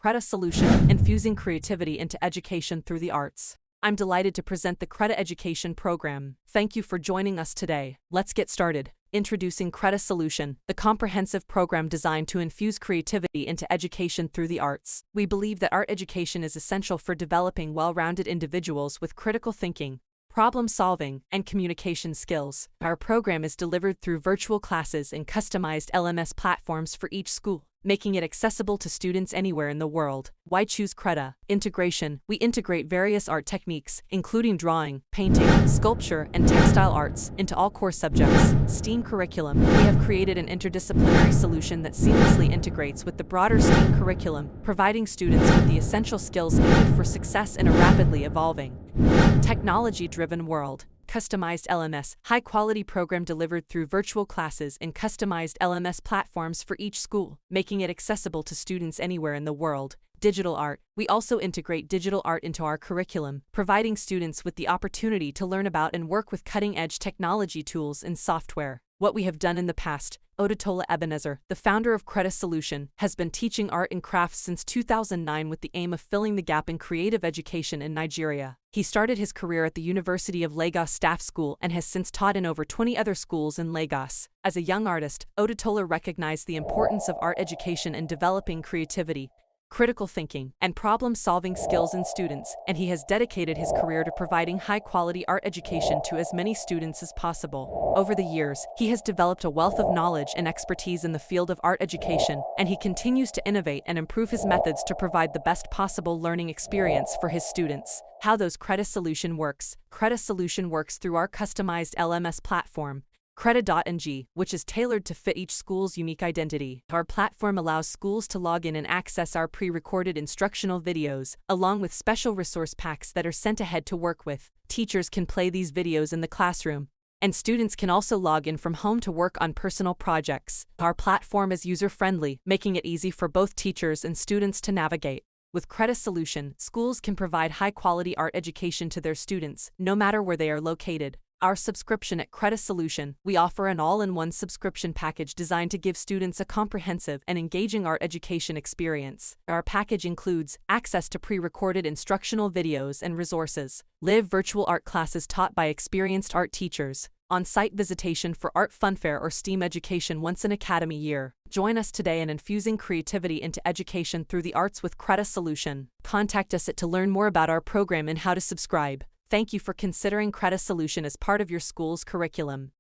Creta Solution, Infusing Creativity into Education Through the Arts. I'm delighted to present the Creta Education Program. Thank you for joining us today. Let's get started. Introducing Creta Solution, the comprehensive program designed to infuse creativity into education through the arts. We believe that art education is essential for developing well-rounded individuals with critical thinking, problem-solving, and communication skills. Our program is delivered through virtual classes and customized LMS platforms for each school, making it accessible to students anywhere in the world. Why choose Creta? Integration. We integrate various art techniques, including drawing, painting, sculpture, and textile arts, into all core subjects. STEAM curriculum. We have created an interdisciplinary solution that seamlessly integrates with the broader STEAM curriculum, providing students with the essential skills needed for success in a rapidly evolving, technology-driven world. Customized LMS, high-quality program delivered through virtual classes and customized LMS platforms for each school, making it accessible to students anywhere in the world. Digital art. We also integrate digital art into our curriculum, providing students with the opportunity to learn about and work with cutting-edge technology tools and software. What we have done in the past. Odutola Ebenezer, the founder of Creta Solution, has been teaching art and crafts since 2009 with the aim of filling the gap in creative education in Nigeria. He started his career at the University of Lagos Staff School and has since taught in over 20 other schools in Lagos. As a young artist, Odutola recognized the importance of art education in developing creativity, critical thinking, and problem-solving skills in students, and he has dedicated his career to providing high-quality art education to as many students as possible. Over the years, he has developed a wealth of knowledge and expertise in the field of art education, and he continues to innovate and improve his methods to provide the best possible learning experience for his students. How those Creta Solution works. Creta Solution works through our customized LMS platform, Creta.ng, which is tailored to fit each school's unique identity. Our platform allows schools to log in and access our pre-recorded instructional videos, along with special resource packs that are sent ahead to work with. Teachers can play these videos in the classroom, and students can also log in from home to work on personal projects. Our platform is user-friendly, making it easy for both teachers and students to navigate. With Creta Solution, schools can provide high-quality art education to their students, no matter where they are located. Our subscription at Creta Solution, we offer an all-in-one subscription package designed to give students a comprehensive and engaging art education experience. Our package includes access to pre-recorded instructional videos and resources, live virtual art classes taught by experienced art teachers, on-site visitation for art funfair or STEAM education once an academy year. Join us today in infusing creativity into education through the arts with Creta Solution. Contact us to learn more about our program and how to subscribe. Thank you for considering Creta Solution as part of your school's curriculum.